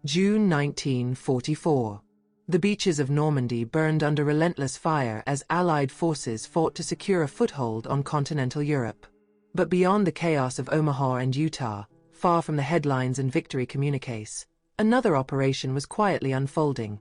June 1944. The beaches of Normandy burned under relentless fire as Allied forces fought to secure a foothold on continental Europe. But beyond the chaos of Omaha and Utah, far from the headlines and victory communiques, another operation was quietly unfolding.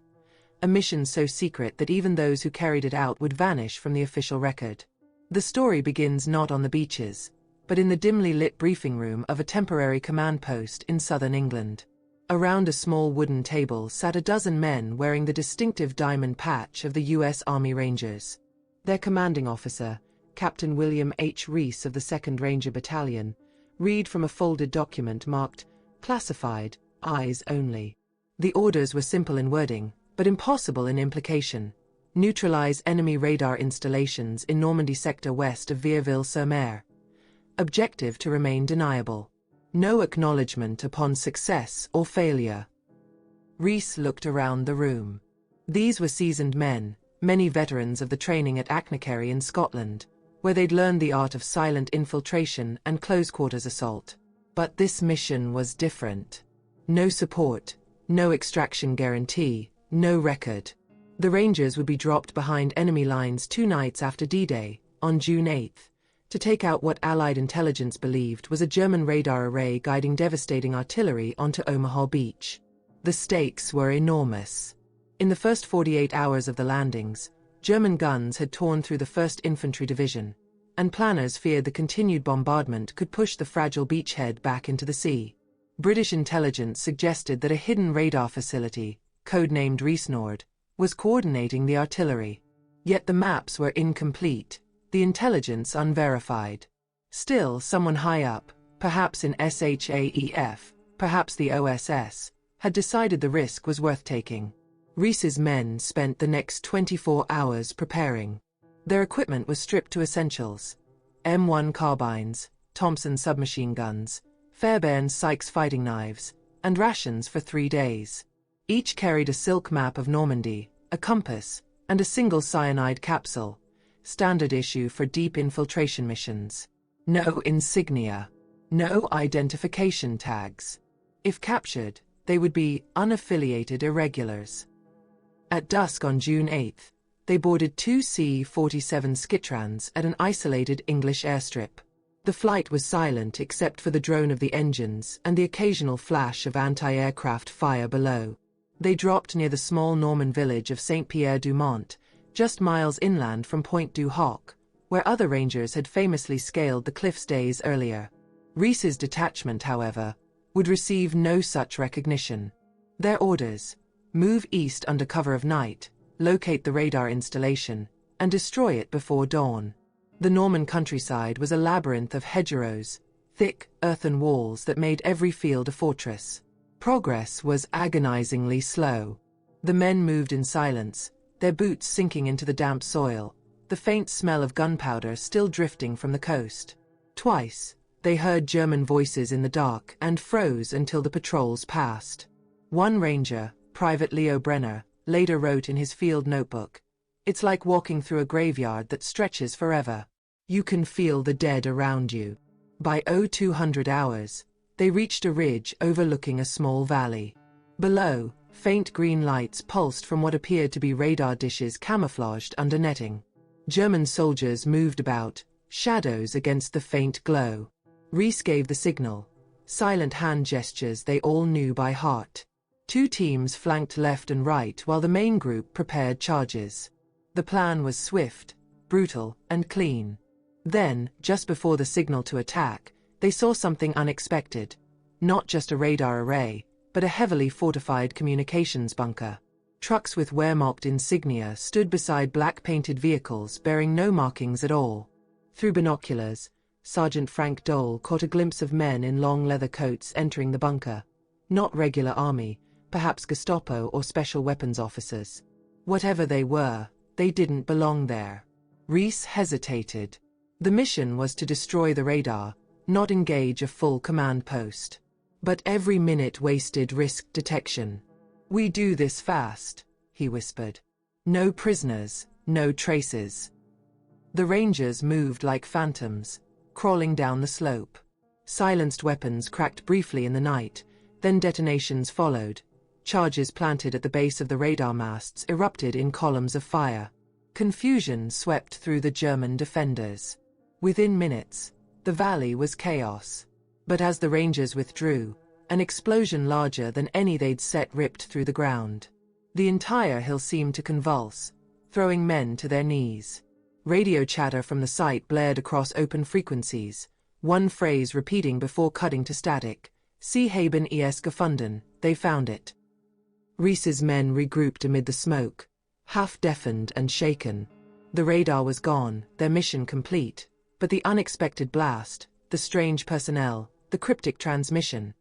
A mission so secret that even those who carried it out would vanish from the official record. The story begins not on the beaches, but in the dimly lit briefing room of a temporary command post in southern England. Around a small wooden table sat a dozen men wearing the distinctive diamond patch of the U.S. Army Rangers. Their commanding officer, Captain William H. Reese of the 2nd Ranger Battalion, read from a folded document marked, "Classified, Eyes Only." The orders were simple in wording, but impossible in implication. Neutralize enemy radar installations in Normandy sector west of Vierville-sur-Mer. Objective to remain deniable. No acknowledgement upon success or failure. Reese looked around the room. These were seasoned men, many veterans of the training at Achnacarry in Scotland, where they'd learned the art of silent infiltration and close-quarters assault. But this mission was different. No support, no extraction guarantee, no record. The Rangers would be dropped behind enemy lines 2 nights after D-Day, on June 8th. To take out what Allied intelligence believed was a German radar array guiding devastating artillery onto Omaha Beach. The stakes were enormous. In the first 48 hours of the landings, German guns had torn through the 1st Infantry Division, and planners feared the continued bombardment could push the fragile beachhead back into the sea. British intelligence suggested that a hidden radar facility, codenamed Reese-Nord, was coordinating the artillery. Yet the maps were incomplete, the intelligence unverified. Still, someone high up, perhaps in SHAEF, perhaps the OSS, had decided the risk was worth taking. Reese's men spent the next 24 hours preparing. Their equipment was stripped to essentials: M1 carbines, Thompson submachine guns, Fairbairn Sykes fighting knives, and rations for 3 days. Each carried a silk map of Normandy, a compass, and a single cyanide capsule, standard issue for deep infiltration missions. No insignia, no identification tags. If captured, they would be unaffiliated irregulars. At dusk on June 8th, they boarded 2 C-47 Skitrans at an isolated English airstrip. The flight was silent except for the drone of the engines and the occasional flash of anti-aircraft fire below. They dropped near the small Norman village of Saint-Pierre-du-Mont, just miles inland from Point du Hoc, where other Rangers had famously scaled the cliffs days earlier. Reese's detachment, however, would receive no such recognition. Their orders: move east under cover of night, locate the radar installation, and destroy it before dawn. The Norman countryside was a labyrinth of hedgerows, thick, earthen walls that made every field a fortress. Progress was agonizingly slow. The men moved in silence, their boots sinking into the damp soil, the faint smell of gunpowder still drifting from the coast. Twice, they heard German voices in the dark and froze until the patrols passed. One ranger, Private Leo Brenner, later wrote in his field notebook, "It's like walking through a graveyard that stretches forever. You can feel the dead around you." By 0200 hours, they reached a ridge overlooking a small valley. Below, faint green lights pulsed from what appeared to be radar dishes camouflaged under netting. German soldiers moved about, shadows against the faint glow. Reese gave the signal, silent hand gestures they all knew by heart. 2 teams flanked left and right while the main group prepared charges. The plan was swift, brutal, and clean. Then, just before the signal to attack, they saw something unexpected. Not just a radar array, but a heavily fortified communications bunker. Trucks with Wehrmacht insignia stood beside black-painted vehicles bearing no markings at all. Through binoculars, Sergeant Frank Dole caught a glimpse of men in long leather coats entering the bunker. Not regular army, perhaps Gestapo or special weapons officers. Whatever they were, they didn't belong there. Reese hesitated. The mission was to destroy the radar, not engage a full command post. But every minute wasted risked detection. "We do this fast," he whispered. "No prisoners, no traces." The Rangers moved like phantoms, crawling down the slope. Silenced weapons cracked briefly in the night, then detonations followed, Charges planted at the base of the radar masts erupted in columns of fire. Confusion swept through the German defenders. Within minutes, the valley was chaos. But as the Rangers withdrew, an explosion larger than any they'd set ripped through the ground. The entire hill seemed to convulse, throwing men to their knees. Radio chatter from the site blared across open frequencies, one phrase repeating before cutting to static. "Sie haben es gefunden, they found it." Rees's men regrouped amid the smoke, half-deafened and shaken. The radar was gone, their mission complete, but the unexpected blast, the strange personnel, the cryptic transmission,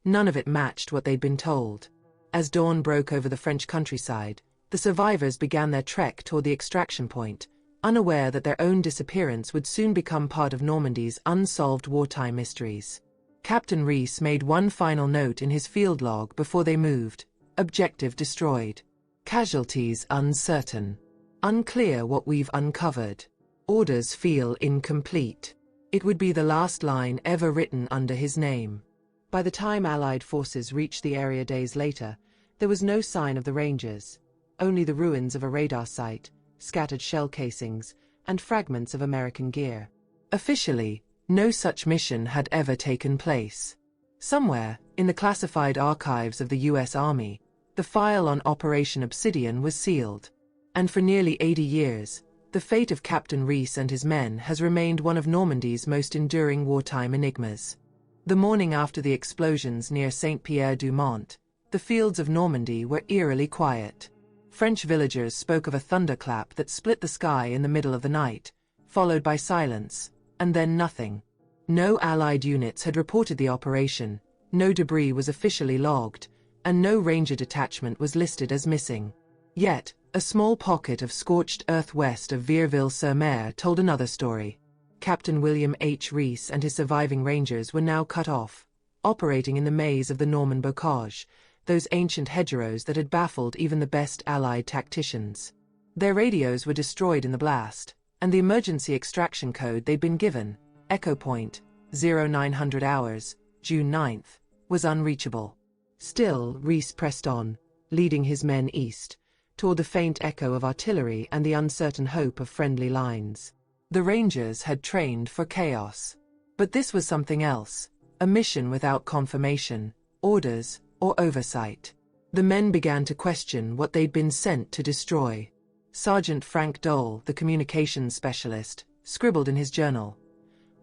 none of it matched what they'd been told. As dawn broke over the French countryside, the survivors began their trek toward the extraction point, unaware that their own disappearance would soon become part of Normandy's unsolved wartime mysteries. Captain Rees made one final note in his field log before they moved: objective destroyed. Casualties uncertain. Unclear what we've uncovered. Orders feel incomplete. It would be the last line ever written under his name. By the time Allied forces reached the area days later, there was no sign of the Rangers, only the ruins of a radar site, scattered shell casings, and fragments of American gear. Officially, no such mission had ever taken place. Somewhere, in the classified archives of the U.S. Army, the file on Operation Obsidian was sealed. And for nearly 80 years, the fate of Captain Rees and his men has remained one of Normandy's most enduring wartime enigmas. The morning after the explosions near Saint-Pierre-du-Mont, the fields of Normandy were eerily quiet. French villagers spoke of a thunderclap that split the sky in the middle of the night, followed by silence, and then nothing. No Allied units had reported the operation, no debris was officially logged, and no Ranger detachment was listed as missing. Yet, a small pocket of scorched earth west of Vierville-sur-Mer told another story. Captain William H. Rees and his surviving Rangers were now cut off, operating in the maze of the Norman bocage, those ancient hedgerows that had baffled even the best Allied tacticians. Their radios were destroyed in the blast, and the emergency extraction code they'd been given, Echo Point, 0900 hours, June 9th, was unreachable. Still, Rees pressed on, leading his men east, toward the faint echo of artillery and the uncertain hope of friendly lines. The Rangers had trained for chaos. But this was something else, a mission without confirmation, orders, or oversight. The men began to question what they'd been sent to destroy. Sergeant Frank Dole, the communications specialist, scribbled in his journal,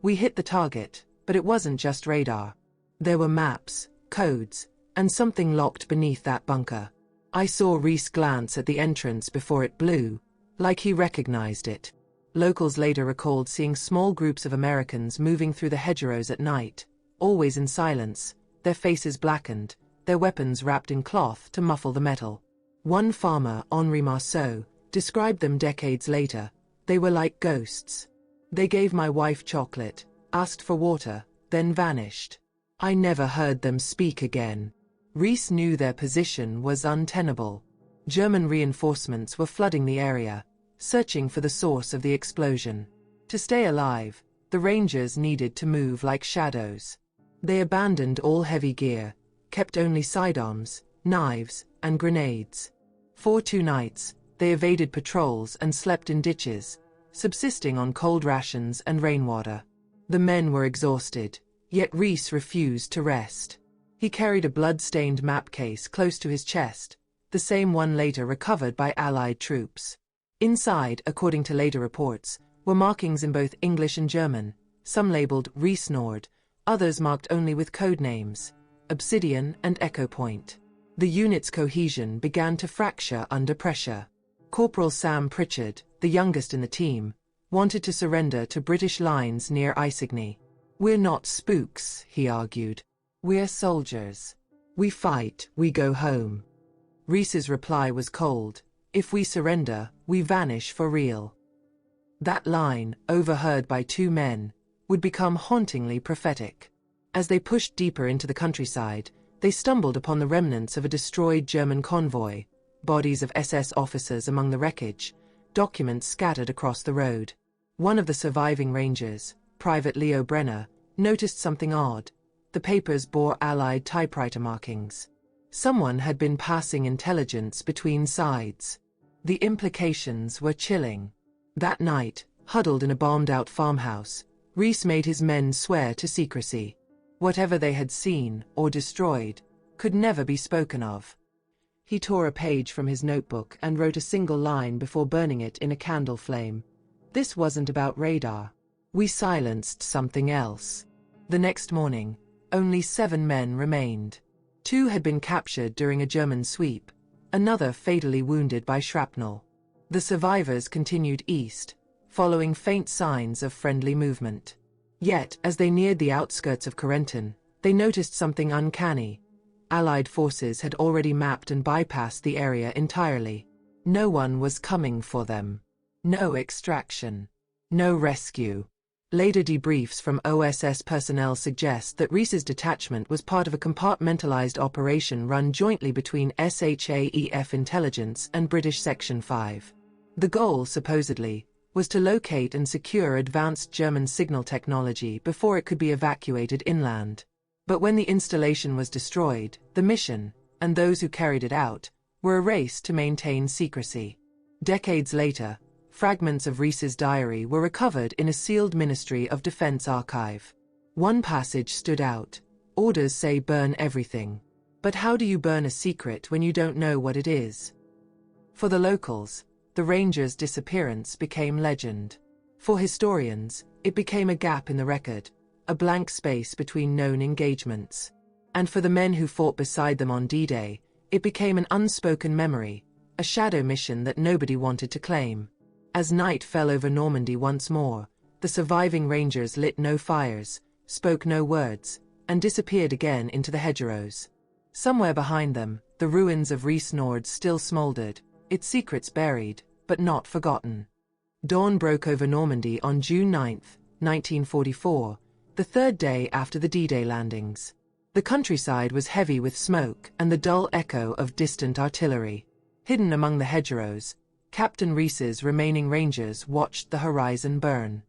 "We hit the target, but it wasn't just radar. There were maps, codes, and something locked beneath that bunker." I saw Rees glance at the entrance before it blew, like he recognized it. Locals later recalled seeing small groups of Americans moving through the hedgerows at night, always in silence, their faces blackened, their weapons wrapped in cloth to muffle the metal. One farmer, Henri Marceau, described them decades later. They were like ghosts. "They gave my wife chocolate, asked for water, then vanished. I never heard them speak again." Rees knew their position was untenable. German reinforcements were flooding the area, searching for the source of the explosion. To stay alive, the Rangers needed to move like shadows. They abandoned all heavy gear, kept only sidearms, knives, and grenades. For 2 nights, they evaded patrols and slept in ditches, subsisting on cold rations and rainwater. The men were exhausted, yet Rees refused to rest. He carried a blood-stained map case close to his chest, the same one later recovered by Allied troops. Inside, according to later reports, were markings in both English and German, some labeled Rees Nord, others marked only with code names, Obsidian and Echo Point. The unit's cohesion began to fracture under pressure. Corporal Sam Pritchard, the youngest in the team, wanted to surrender to British lines near Isigny. "We're not spooks," he argued. "We're soldiers. We fight, we go home." Rees's reply was cold: "If we surrender, we vanish for real." That line, overheard by 2 men, would become hauntingly prophetic. As they pushed deeper into the countryside, they stumbled upon the remnants of a destroyed German convoy, bodies of SS officers among the wreckage, documents scattered across the road. One of the surviving Rangers, Private Leo Brenner, noticed something odd. The papers bore Allied typewriter markings. Someone had been passing intelligence between sides. The implications were chilling. That night, huddled in a bombed-out farmhouse, Rees made his men swear to secrecy. Whatever they had seen or destroyed could never be spoken of. He tore a page from his notebook and wrote a single line before burning it in a candle flame. This wasn't about radar. We silenced something else. The next morning, only 7 men remained. 2 had been captured during a German sweep, another fatally wounded by shrapnel. The survivors continued east, following faint signs of friendly movement. Yet, as they neared the outskirts of Corentin, they noticed something uncanny. Allied forces had already mapped and bypassed the area entirely. No one was coming for them. No extraction. No rescue. Later debriefs from OSS personnel suggest that Rees's detachment was part of a compartmentalized operation run jointly between SHAEF Intelligence and British Section 5. The goal, supposedly, was to locate and secure advanced German signal technology before it could be evacuated inland. But when the installation was destroyed, the mission, and those who carried it out, were erased to maintain secrecy. Decades later, fragments of Rees's diary were recovered in a sealed Ministry of Defense archive. One passage stood out. Orders say burn everything. But how do you burn a secret when you don't know what it is? For the locals, the Rangers' disappearance became legend. For historians, it became a gap in the record, a blank space between known engagements. And for the men who fought beside them on D-Day, it became an unspoken memory, a shadow mission that nobody wanted to claim. As night fell over Normandy once more, the surviving Rangers lit no fires, spoke no words, and disappeared again into the hedgerows. Somewhere behind them, the ruins of Rees Nord still smoldered, its secrets buried, but not forgotten. Dawn broke over Normandy on June 9, 1944, the 3rd day after the D-Day landings. The countryside was heavy with smoke and the dull echo of distant artillery. Hidden among the hedgerows, Captain Rees's remaining Rangers watched the horizon burn.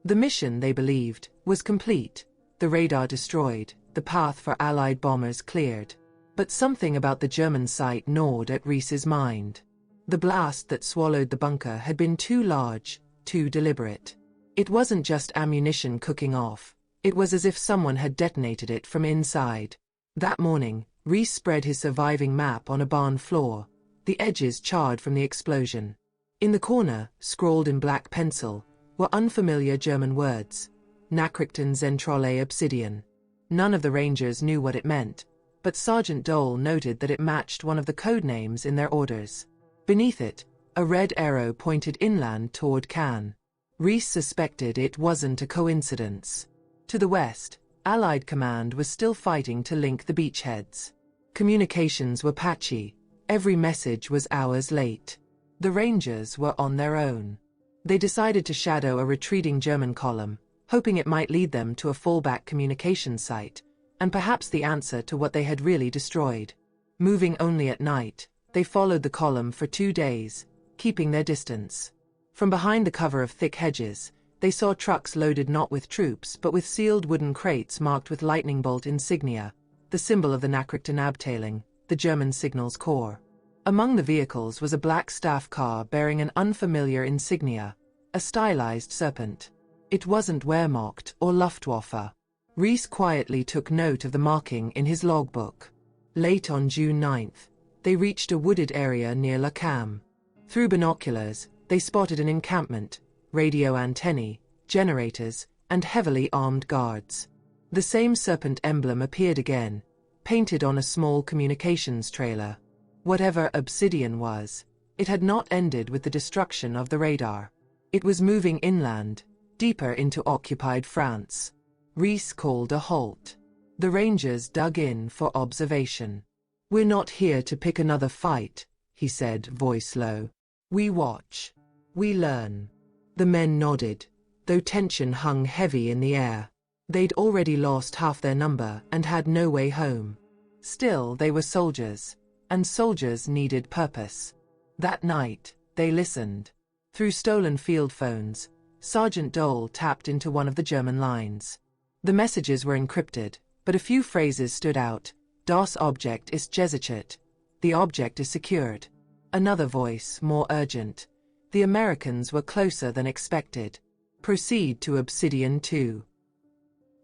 The mission, they believed, was complete, the radar destroyed, the path for Allied bombers cleared. But something about the German site gnawed at Rees's mind. The blast that swallowed the bunker had been too large, too deliberate. It wasn't just ammunition cooking off. It was as if someone had detonated it from inside. That morning, Rees spread his surviving map on a barn floor, the edges charred from the explosion. In the corner, scrawled in black pencil, were unfamiliar German words: Nachrichten Zentrale Obsidian. None of the Rangers knew what it meant, but Sergeant Dole noted that it matched one of the code names in their orders. Beneath it, a red arrow pointed inland toward Cannes. Rees suspected it wasn't a coincidence. To the west, Allied command was still fighting to link the beachheads. Communications were patchy. Every message was hours late. The Rangers were on their own. They decided to shadow a retreating German column, hoping it might lead them to a fallback communications site, and perhaps the answer to what they had really destroyed. Moving only at night, they followed the column for 2 days, keeping their distance. From behind the cover of thick hedges, they saw trucks loaded not with troops but with sealed wooden crates marked with lightning bolt insignia, the symbol of the Nachrichtenabteilung, the German signals corps. Among the vehicles was a black staff car bearing an unfamiliar insignia, a stylized serpent. It wasn't Wehrmacht or Luftwaffe. Rees quietly took note of the marking in his logbook. Late on June 9th, they reached a wooded area near La Cam. Through binoculars, they spotted an encampment, radio antennae, generators, and heavily armed guards. The same serpent emblem appeared again, painted on a small communications trailer. Whatever Obsidian was, it had not ended with the destruction of the radar. It was moving inland, deeper into occupied France. Rees called a halt. The Rangers dug in for observation. "We're not here to pick another fight," he said, voice low. "We watch. We learn." The men nodded, though tension hung heavy in the air. They'd already lost half their number and had no way home. Still, they were soldiers, and soldiers needed purpose. That night, they listened. Through stolen field phones, Sergeant Dole tapped into one of the German lines. The messages were encrypted, but a few phrases stood out: Das Objekt ist gesichert. The object is secured. Another voice, more urgent. The Americans were closer than expected. Proceed to Obsidian 2.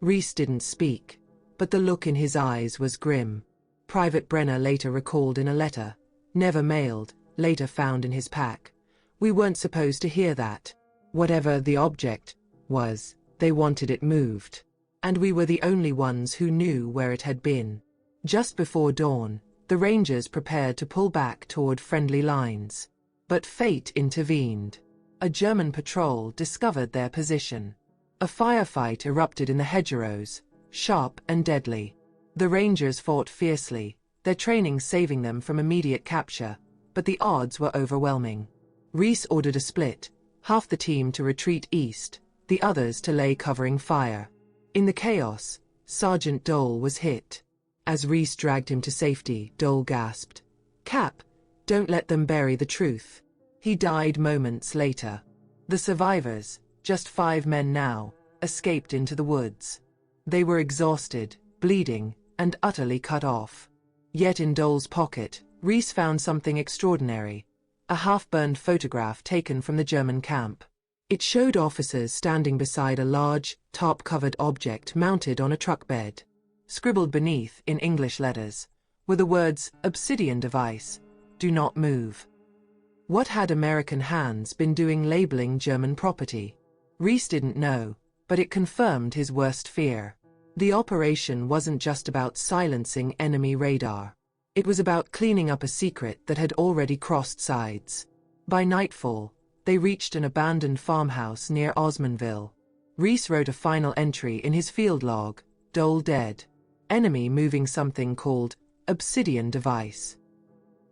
Rees didn't speak, but the look in his eyes was grim. Private Brenner later recalled in a letter, never mailed, later found in his pack. We weren't supposed to hear that. Whatever the object was, they wanted it moved. And we were the only ones who knew where it had been. Just before dawn, the Rangers prepared to pull back toward friendly lines. But fate intervened. A German patrol discovered their position. A firefight erupted in the hedgerows, sharp and deadly. The Rangers fought fiercely, their training saving them from immediate capture, but the odds were overwhelming. Rees ordered a split, half the team to retreat east, the others to lay covering fire. In the chaos, Sergeant Dole was hit. As Rees dragged him to safety, Dole gasped, "Cap, don't let them bury the truth." He died moments later. The survivors, just 5 men now, escaped into the woods. They were exhausted, bleeding, and utterly cut off. Yet in Dole's pocket, Rees found something extraordinary. A half-burned photograph taken from the German camp. It showed officers standing beside a large, tarp-covered object mounted on a truck bed. Scribbled beneath, in English letters, were the words, "Obsidian device. Do not move." What had American hands been doing labeling German property? Rees didn't know, but it confirmed his worst fear. The operation wasn't just about silencing enemy radar. It was about cleaning up a secret that had already crossed sides. By nightfall, they reached an abandoned farmhouse near Osmanville. Rees wrote a final entry in his field log, Dole dead. Enemy moving something called Obsidian device.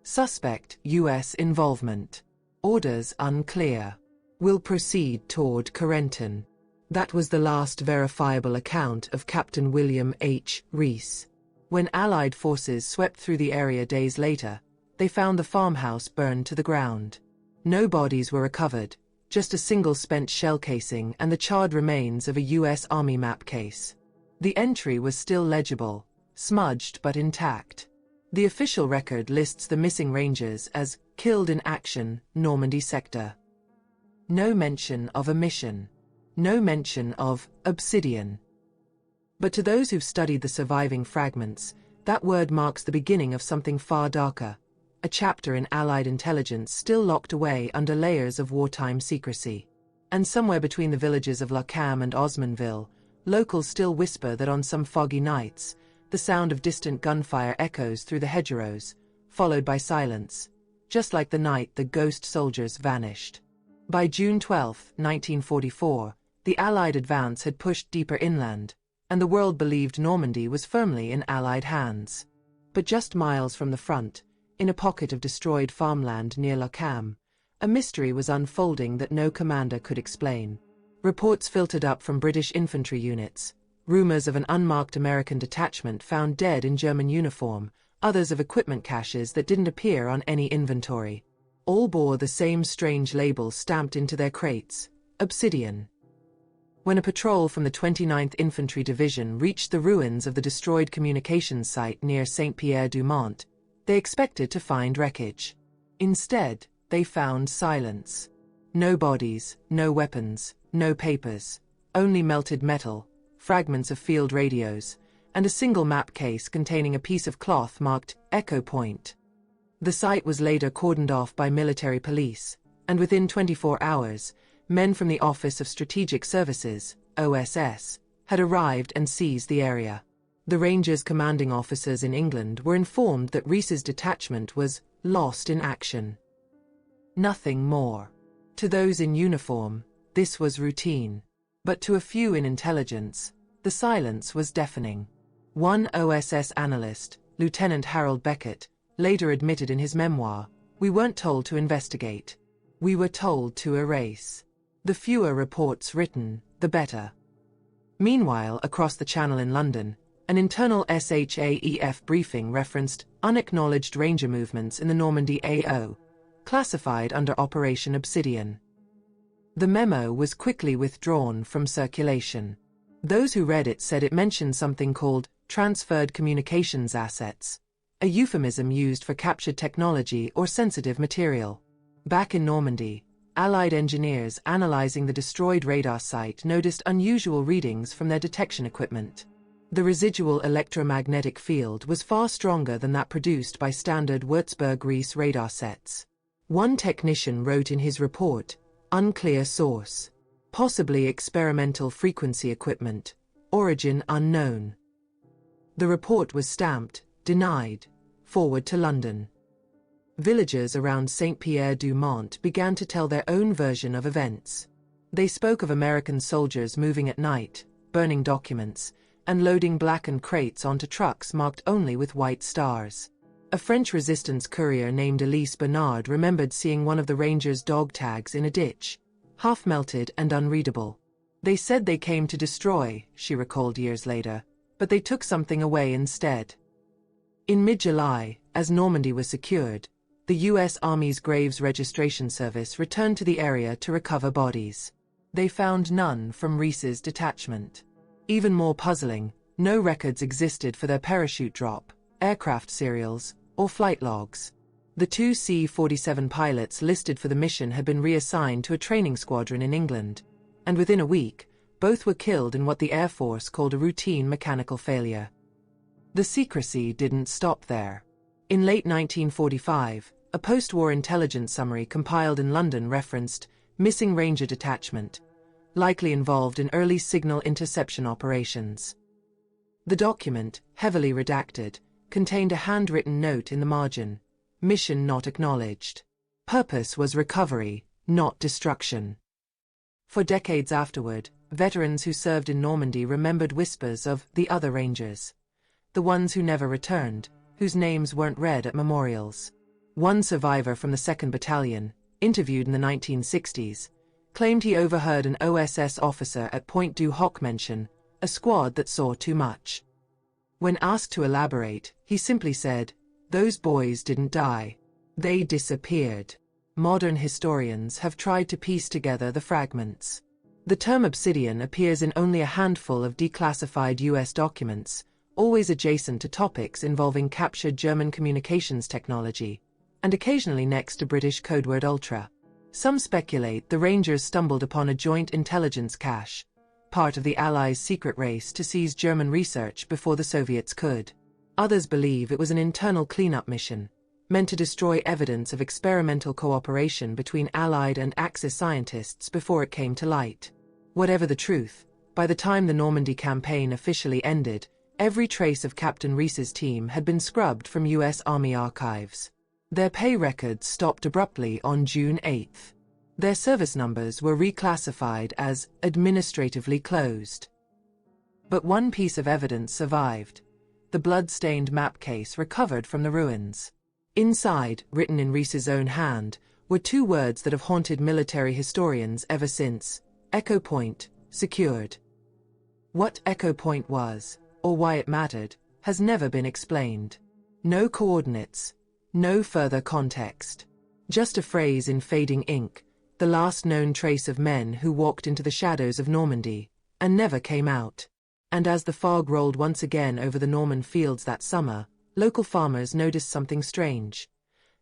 Suspect U.S. involvement. Orders unclear. Will proceed toward Corentin. That was the last verifiable account of Captain William H. Rees. When Allied forces swept through the area days later, they found the farmhouse burned to the ground. No bodies were recovered, just a single spent shell casing and the charred remains of a U.S. Army map case. The entry was still legible, smudged but intact. The official record lists the missing Rangers as killed in action, Normandy sector. No mention of a mission. No mention of Obsidian. But to those who've studied the surviving fragments, that word marks the beginning of something far darker, a chapter in Allied intelligence still locked away under layers of wartime secrecy. And somewhere between the villages of La Cam and Osmanville, locals still whisper that on some foggy nights, the sound of distant gunfire echoes through the hedgerows, followed by silence, just like the night the ghost soldiers vanished. By June 12, 1944, the Allied advance had pushed deeper inland, and the world believed Normandy was firmly in Allied hands. But just miles from the front, in a pocket of destroyed farmland near La Cam, a mystery was unfolding that no commander could explain. Reports filtered up from British infantry units, rumors of an unmarked American detachment found dead in German uniform, others of equipment caches that didn't appear on any inventory. All bore the same strange label stamped into their crates, Obsidian. When a patrol from the 29th Infantry Division reached the ruins of the destroyed communications site near Saint-Pierre-du-Mont, they expected to find wreckage. Instead, they found silence. No bodies, no weapons, no papers, only melted metal, fragments of field radios, and a single map case containing a piece of cloth marked Echo Point. The site was later cordoned off by military police, and within 24 hours, men from the Office of Strategic Services, OSS, had arrived and seized the area. The Rangers' commanding officers in England were informed that Rees's detachment was lost in action. Nothing more. To those in uniform, this was routine. But to a few in intelligence, the silence was deafening. One OSS analyst, Lieutenant Harold Beckett, later admitted in his memoir, "We weren't told to investigate. We were told to erase. The fewer reports written, the better." Meanwhile, across the Channel in London, an internal SHAEF briefing referenced unacknowledged Ranger movements in the Normandy AO, classified under Operation Obsidian. The memo was quickly withdrawn from circulation. Those who read it said it mentioned something called transferred communications assets, a euphemism used for captured technology or sensitive material. Back in Normandy, Allied engineers analyzing the destroyed radar site noticed unusual readings from their detection equipment. The residual electromagnetic field was far stronger than that produced by standard Würzburg-Reese radar sets. One technician wrote in his report, "Unclear source. Possibly experimental frequency equipment. Origin unknown." The report was stamped, "Denied. Forward to London." Villagers around Saint-Pierre-du-Mont began to tell their own version of events. They spoke of American soldiers moving at night, burning documents, and loading blackened crates onto trucks marked only with white stars. A French resistance courier named Elise Bernard remembered seeing one of the Rangers' dog tags in a ditch, half-melted and unreadable. "They said they came to destroy," she recalled years later, "but they took something away instead." In mid-July, as Normandy was secured, the U.S. Army's Graves Registration Service returned to the area to recover bodies. They found none from Reese's detachment. Even more puzzling, no records existed for their parachute drop, aircraft serials, or flight logs. The two C-47 pilots listed for the mission had been reassigned to a training squadron in England, and within a week, both were killed in what the Air Force called a routine mechanical failure. The secrecy didn't stop there. In late 1945, a post-war intelligence summary compiled in London referenced missing Ranger detachment, likely involved in early signal interception operations. The document, heavily redacted, contained a handwritten note in the margin, "Mission not acknowledged." Purpose was recovery, not destruction. For decades afterward, veterans who served in Normandy remembered whispers of the other Rangers, the ones who never returned, whose names weren't read at memorials. One survivor from the 2nd Battalion, interviewed in the 1960s, claimed he overheard an OSS officer at Point du Hoc mention a squad that saw too much. When asked to elaborate, he simply said, "Those boys didn't die. They disappeared." Modern historians have tried to piece together the fragments. The term obsidian appears in only a handful of declassified U.S. documents, always adjacent to topics involving captured German communications technology, and occasionally next to British codeword Ultra. Some speculate the Rangers stumbled upon a joint intelligence cache, part of the Allies' secret race to seize German research before the Soviets could. Others believe it was an internal cleanup mission, meant to destroy evidence of experimental cooperation between Allied and Axis scientists before it came to light. Whatever the truth, by the time the Normandy campaign officially ended, every trace of Captain Reese's team had been scrubbed from U.S. Army archives. Their pay records stopped abruptly on June 8. Their service numbers were reclassified as administratively closed. But one piece of evidence survived: the blood-stained map case recovered from the ruins. Inside, written in Reese's own hand, were two words that have haunted military historians ever since: Echo Point, secured. What Echo Point was, or why it mattered, has never been explained. No coordinates, no further context. Just a phrase in fading ink, the last known trace of men who walked into the shadows of Normandy, and never came out. And as the fog rolled once again over the Norman fields that summer, local farmers noticed something strange.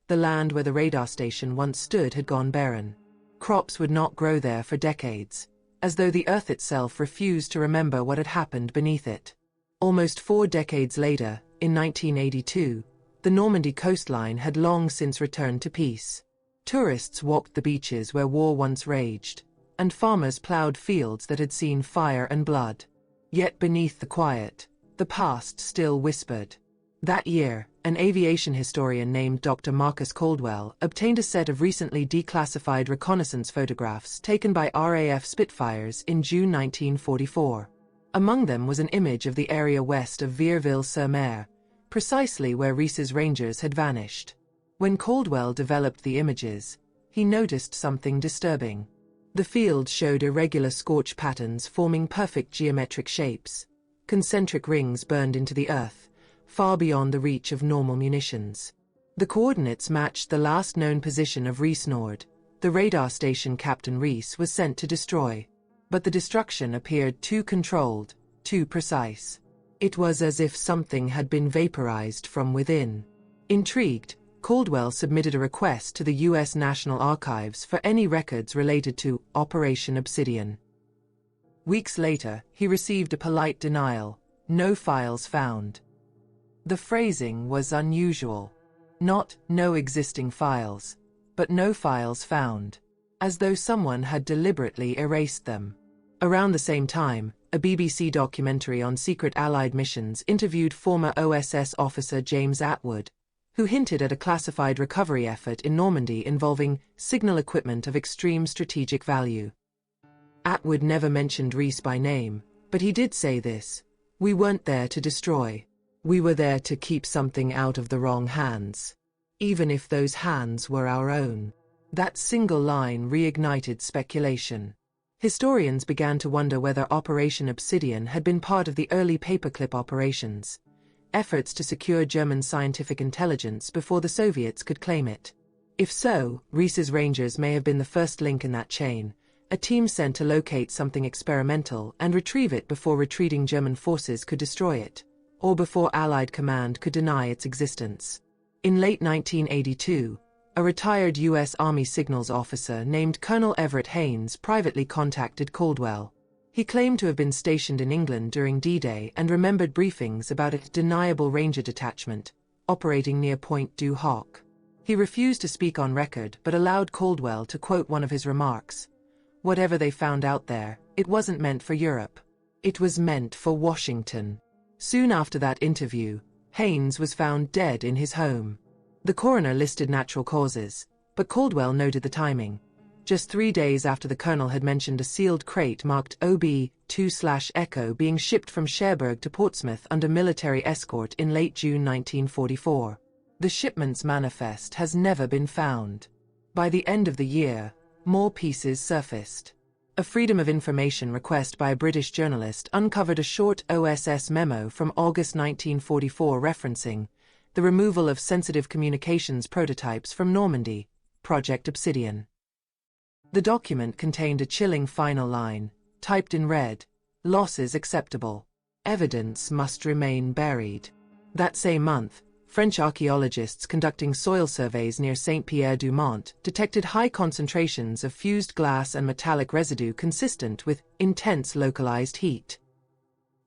The land where the radar station once stood had gone barren. Crops would not grow there for decades, as though the earth itself refused to remember what had happened beneath it. Almost 4 decades later, in 1982, the Normandy coastline had long since returned to peace. Tourists walked the beaches where war once raged, and farmers plowed fields that had seen fire and blood. Yet beneath the quiet, the past still whispered. That year, an aviation historian named Dr. Marcus Caldwell obtained a set of recently declassified reconnaissance photographs taken by RAF Spitfires in June 1944. Among them was an image of the area west of Vierville-sur-Mer, precisely where Reese's Rangers had vanished. When Caldwell developed the images, he noticed something disturbing. The field showed irregular scorch patterns forming perfect geometric shapes, concentric rings burned into the earth, far beyond the reach of normal munitions. The coordinates matched the last known position of Reese Nord, the radar station Captain Reese was sent to destroy. But the destruction appeared too controlled, too precise. It was as if something had been vaporized from within. Intrigued, Caldwell submitted a request to the U.S. National Archives for any records related to Operation Obsidian. Weeks later, he received a polite denial: no files found. The phrasing was unusual. Not "no existing files," but "no files found," as though someone had deliberately erased them. Around the same time, a BBC documentary on secret Allied missions interviewed former OSS officer James Atwood, who hinted at a classified recovery effort in Normandy involving signal equipment of extreme strategic value. Atwood never mentioned Rees by name, but he did say this: "We weren't there to destroy. We were there to keep something out of the wrong hands, even if those hands were our own." That single line reignited speculation. Historians began to wonder whether Operation Obsidian had been part of the early paperclip operations, efforts to secure German scientific intelligence before the Soviets could claim it. If so, Rees's Rangers may have been the first link in that chain, a team sent to locate something experimental and retrieve it before retreating German forces could destroy it, or before Allied command could deny its existence. In late 1982, a retired U.S. Army signals officer named Colonel Everett Haynes privately contacted Caldwell. He claimed to have been stationed in England during D-Day and remembered briefings about a deniable Ranger detachment operating near Point du Hoc. He refused to speak on record but allowed Caldwell to quote one of his remarks: "Whatever they found out there, it wasn't meant for Europe. It was meant for Washington." Soon after that interview, Haynes was found dead in his home. The coroner listed natural causes, but Caldwell noted the timing. Just 3 days after the colonel had mentioned a sealed crate marked OB-2/Echo being shipped from Cherbourg to Portsmouth under military escort in late June 1944. The shipment's manifest has never been found. By the end of the year, more pieces surfaced. A Freedom of Information request by a British journalist uncovered a short OSS memo from August 1944 referencing the removal of sensitive communications prototypes from Normandy, Project Obsidian. The document contained a chilling final line, typed in red: "Losses acceptable. Evidence must remain buried." That same month, French archaeologists conducting soil surveys near Saint-Pierre-du-Mont detected high concentrations of fused glass and metallic residue consistent with intense localized heat.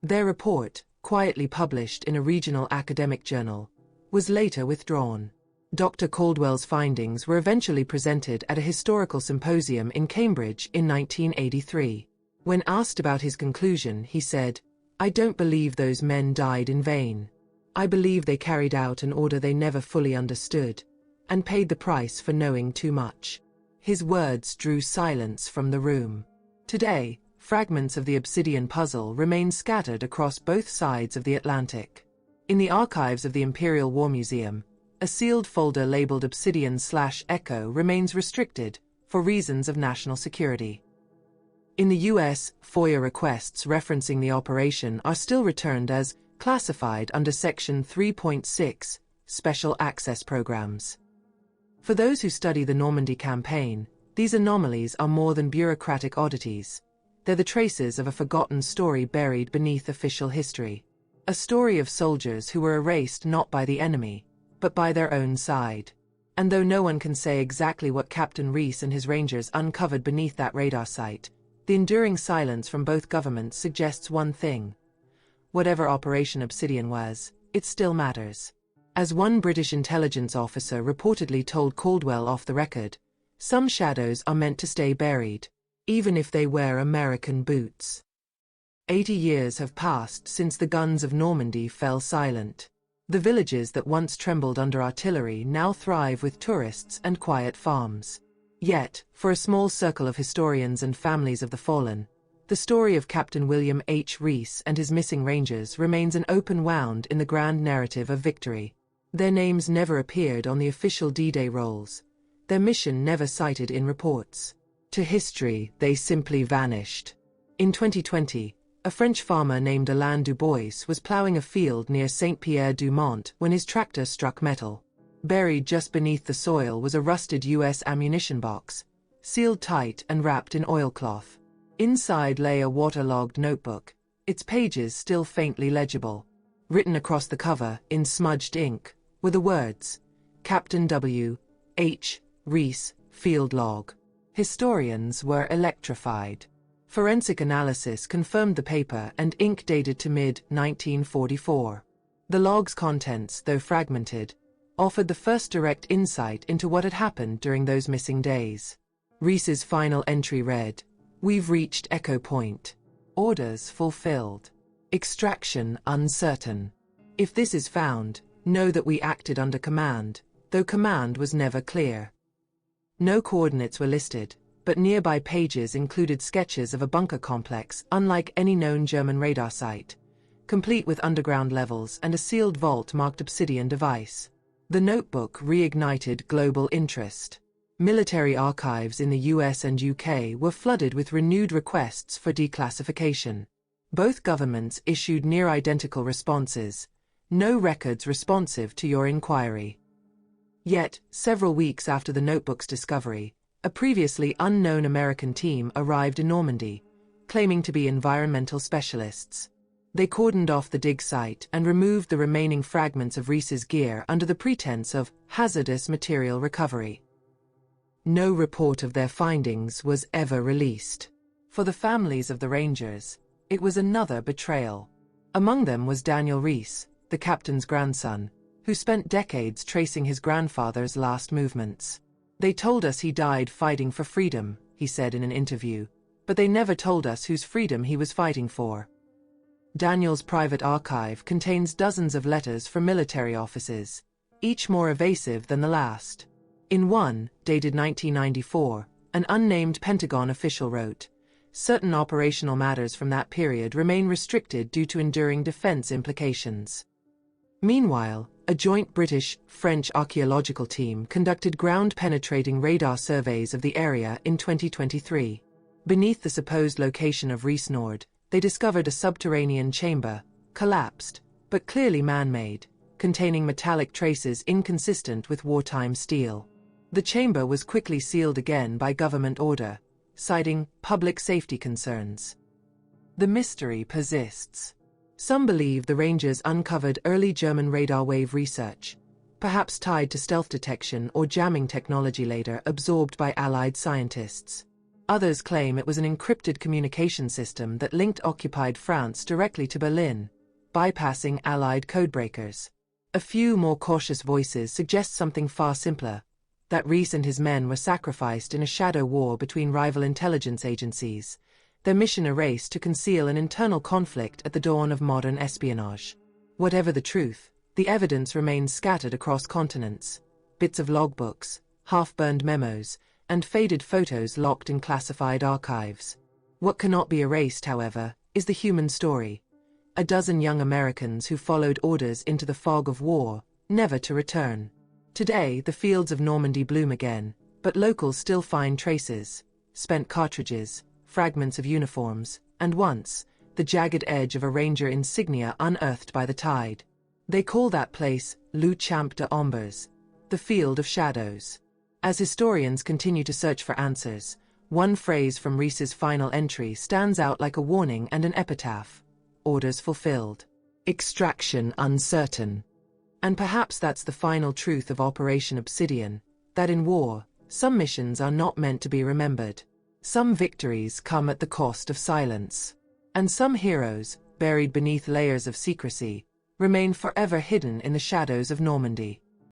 Their report, quietly published in a regional academic journal, was later withdrawn. Dr. Caldwell's findings were eventually presented at a historical symposium in Cambridge in 1983. When asked about his conclusion, he said, "I don't believe those men died in vain. I believe they carried out an order they never fully understood, and paid the price for knowing too much." His words drew silence from the room. Today, fragments of the Obsidian puzzle remain scattered across both sides of the Atlantic. In the archives of the Imperial War Museum, a sealed folder labeled Obsidian/Echo remains restricted for reasons of national security. In the US, FOIA requests referencing the operation are still returned as classified under Section 3.6, Special Access Programs. For those who study the Normandy campaign, these anomalies are more than bureaucratic oddities. They're the traces of a forgotten story buried beneath official history. A story of soldiers who were erased not by the enemy, but by their own side. And though no one can say exactly what Captain Rees and his Rangers uncovered beneath that radar site, the enduring silence from both governments suggests one thing: whatever Operation Obsidian was, it still matters. As one British intelligence officer reportedly told Caldwell off the record, "Some shadows are meant to stay buried, even if they wear American boots." 80 years have passed since the guns of Normandy fell silent. The villages that once trembled under artillery now thrive with tourists and quiet farms. Yet, for a small circle of historians and families of the fallen, the story of Captain William H. Rees and his missing Rangers remains an open wound in the grand narrative of victory. Their names never appeared on the official D-Day rolls, their mission never cited in reports. To history, they simply vanished. In 2020, a French farmer named Alain Dubois was ploughing a field near Saint-Pierre-du-Mont when his tractor struck metal. Buried just beneath the soil was a rusted U.S. ammunition box, sealed tight and wrapped in oilcloth. Inside lay a waterlogged notebook, its pages still faintly legible. Written across the cover, in smudged ink, were the words, Captain W. H. Rees, Field Log. Historians were electrified. Forensic analysis confirmed the paper and ink dated to mid-1944. The log's contents, though fragmented, offered the first direct insight into what had happened during those missing days. Rees's final entry read, "We've reached Echo Point. Orders fulfilled. Extraction uncertain. If this is found, know that we acted under command, though command was never clear." No coordinates were listed, but nearby pages included sketches of a bunker complex unlike any known German radar site, complete with underground levels and a sealed vault marked Obsidian device. The notebook reignited global interest. Military archives in the US and UK were flooded with renewed requests for declassification. Both governments issued near-identical responses, "No records responsive to your inquiry." Yet, several weeks after the notebook's discovery, a previously unknown American team arrived in Normandy, claiming to be environmental specialists. They cordoned off the dig site and removed the remaining fragments of Rees's gear under the pretense of hazardous material recovery. No report of their findings was ever released. For the families of the Rangers, it was another betrayal. Among them was Daniel Rees, the captain's grandson, who spent decades tracing his grandfather's last movements. "They told us he died fighting for freedom," he said in an interview, "but they never told us whose freedom he was fighting for." Daniel's private archive contains dozens of letters from military officers, each more evasive than the last. In one, dated 1994, an unnamed Pentagon official wrote, "Certain operational matters from that period remain restricted due to enduring defense implications." Meanwhile, a joint British-French archaeological team conducted ground-penetrating radar surveys of the area in 2023. Beneath the supposed location of Rees Nord, they discovered a subterranean chamber, collapsed, but clearly man-made, containing metallic traces inconsistent with wartime steel. The chamber was quickly sealed again by government order, citing public safety concerns. The mystery persists. Some believe the Rangers uncovered early German radar wave research, perhaps tied to stealth detection or jamming technology later absorbed by Allied scientists. Others claim it was an encrypted communication system that linked occupied France directly to Berlin, bypassing Allied codebreakers. A few more cautious voices suggest something far simpler, that Rees and his men were sacrificed in a shadow war between rival intelligence agencies, their mission a race to conceal an internal conflict at the dawn of modern espionage. Whatever the truth, the evidence remains scattered across continents. Bits of logbooks, half-burned memos, and faded photos locked in classified archives. What cannot be erased, however, is the human story. A dozen young Americans who followed orders into the fog of war, never to return. Today, the fields of Normandy bloom again, but locals still find traces, spent cartridges, fragments of uniforms, and once, the jagged edge of a Ranger insignia unearthed by the tide. They call that place Le Champ de Ombres, the Field of Shadows. As historians continue to search for answers, one phrase from Rees's final entry stands out like a warning and an epitaph: "Orders fulfilled. Extraction uncertain." And perhaps that's the final truth of Operation Obsidian, that in war, some missions are not meant to be remembered. Some victories come at the cost of silence. And some heroes, buried beneath layers of secrecy, remain forever hidden in the shadows of Normandy.